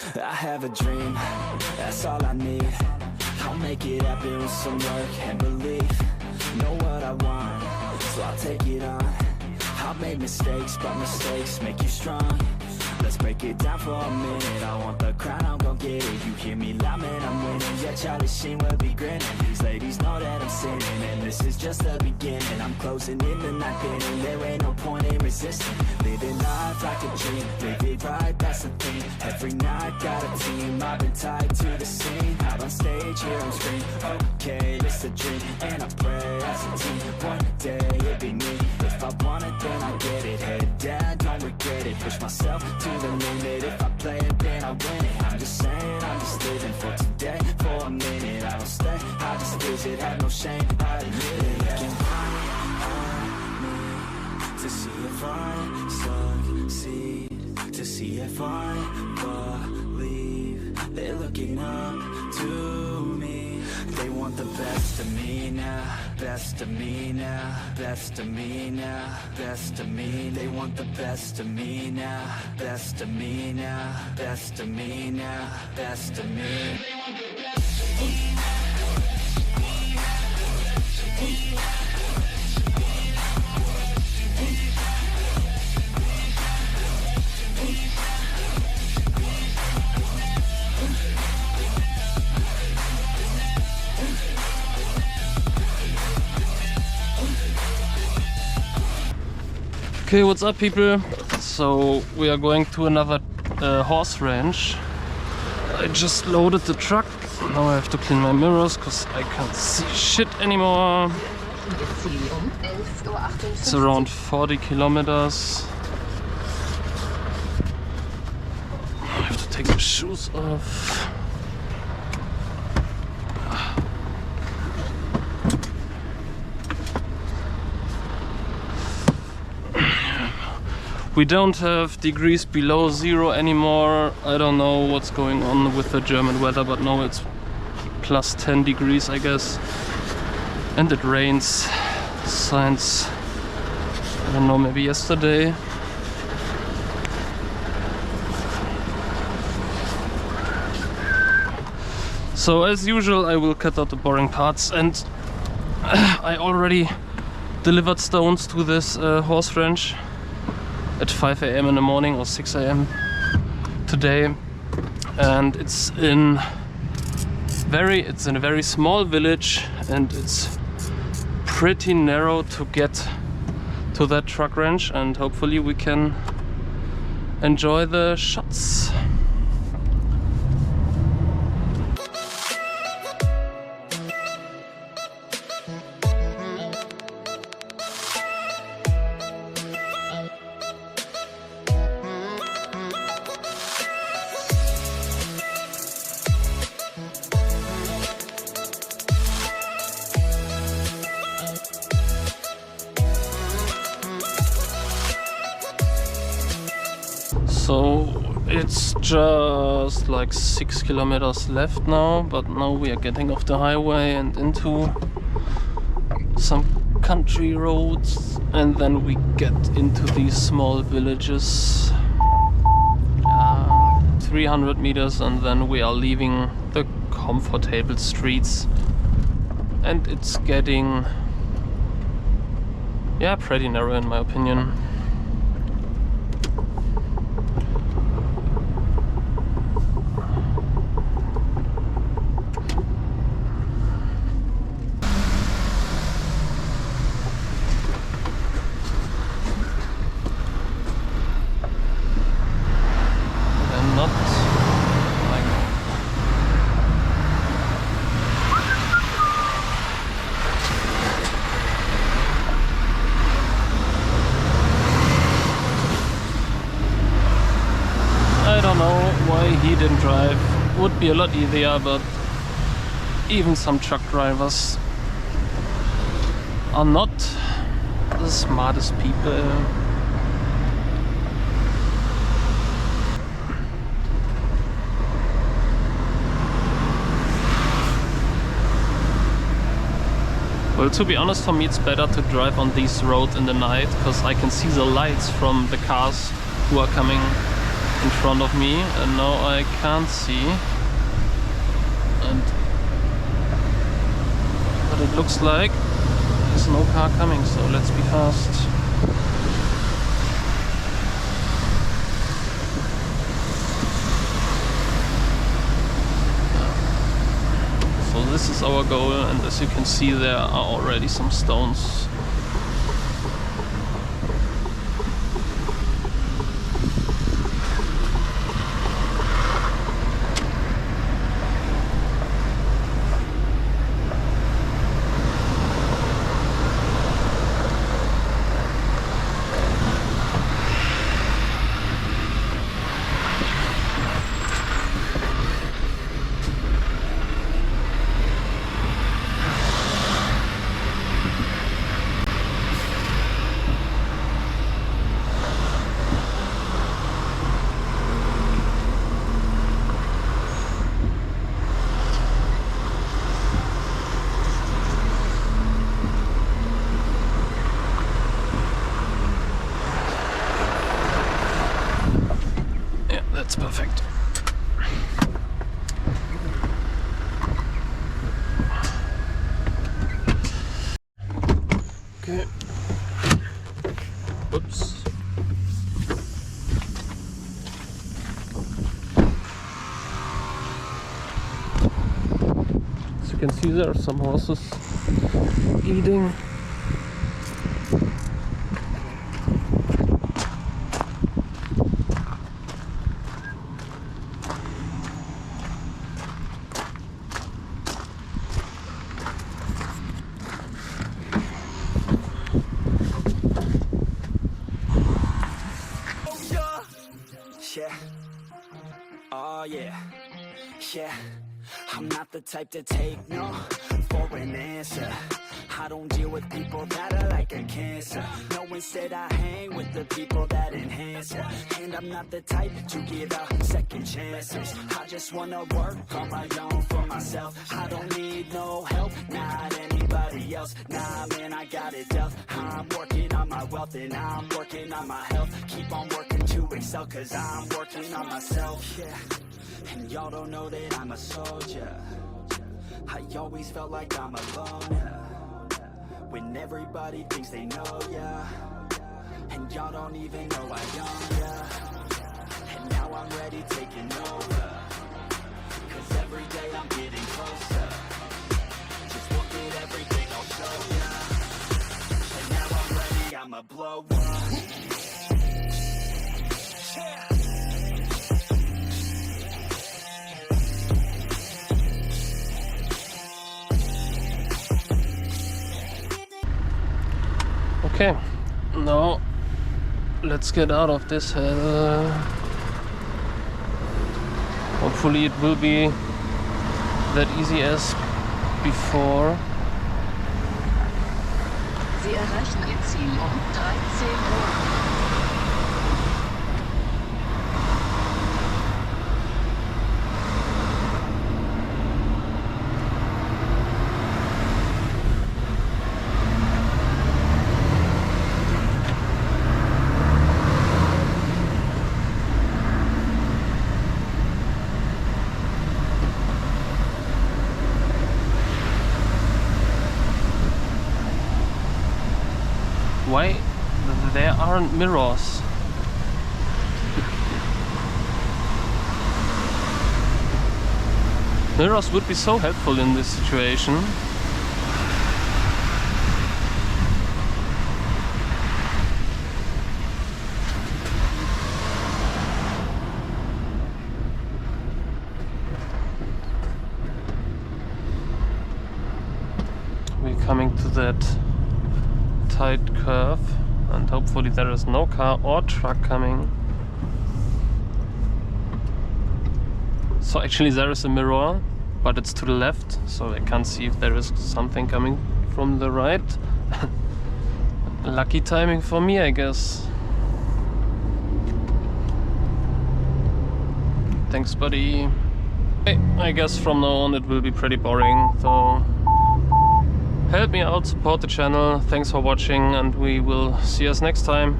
I have a dream, that's all I need. I'll make it happen with some work and belief. Know what I want, so I'll take it on. I've made mistakes, but mistakes make you strong. Let's break it down for a minute. I want the crown, I'm gon' get it. You hear me loud, man, I'm winning. Yeah, Charlie Sheen will be grinning. These ladies know that I'm sinning, and this is just the beginning. I'm closing in the night inning. There ain't no point in resisting. Living life like a dream, live it right, that's the thing. Every night got a team, I've been tied to the scene. Out on stage, here on screen. Okay, it's a dream, and I pray as a team. One day it'll be me. If I want it, then I get it. Head down, don't regret it. Push myself to the limit. If I play it, then I win it. I'm just saying, I'm just living for today, for a minute. I don't stay, I just visit, have no shame, I admit it. Looking right at me to see if I succeed, to see if I believe. They're looking up to me. They want the best of me now, best of me now, best of me now, best of me. They want the best of me now, best of me now, best of me now, best of me. They want the best of me now. Okay, what's up people? So we are going to another horse ranch. I just loaded the truck. Now I have to clean my mirrors because I can't see shit anymore. It's around 40 kilometers. I have to take my shoes off. We don't have degrees below zero anymore. I don't know what's going on with the German weather, but now it's plus 10 degrees, I guess. And it rains since, I don't know, maybe yesterday. So as usual, I will cut out the boring parts, and I already delivered stones to this horse ranch at 5 AM in the morning or 6 AM today, and it's in a very small village, and it's pretty narrow to get to that truck ranch, and hopefully we can enjoy the shots. So it's just like 6 kilometers left now, but now we are getting off the highway and into some country roads, and then we get into these small villages. 300 meters, and then we are leaving the comfortable streets, and it's getting, yeah, pretty narrow in my opinion. I don't know why he didn't drive. Would be a lot easier, but even some truck drivers are not the smartest people. Well, to be honest, for me it's better to drive on these roads in the night, because I can see the lights from the cars who are coming in front of me, and now I can't see. And what it looks like, there's no car coming, so let's be fast. So this is our goal, and as you can see, there are already some stones. That's perfect. Okay. Oops. As you can see, there are some horses eating. Yeah. Oh yeah. Yeah. I'm not the type to take no for an answer. I don't deal with people that are like a cancer. No, instead I hang with the people that enhance it. And I'm not the type to give out second chances. I just wanna work on my own for myself. I don't need no help, not anybody else. Nah, man, I got it dealt. I'm working on my wealth and I'm working on my health. Keep on working to excel, cause I'm working on myself. Yeah. And y'all don't know that I'm a soldier. I always felt like I'm alone. When everybody thinks they know ya, and y'all don't even know I own ya. And now I'm ready taking over, cause every day I'm getting closer. Just look at everything I'll show ya. And now I'm ready, I'ma blow up. Yeah. Okay, now let's get out of this hell. Hopefully it will be that easy as before. Sie erreichen Ihr Ziel um 13 Uhr. Why there aren't mirrors? Mirrors would be so helpful in this situation. We're coming to that tight curve, and hopefully there is no car or truck coming. So actually there is a mirror, but it's to the left, so I can't see if there is something coming from the right. Lucky timing for me, I guess. Thanks, buddy. I guess from now on it will be pretty boring, so help me out, support the channel, thanks for watching, and we will see us next time.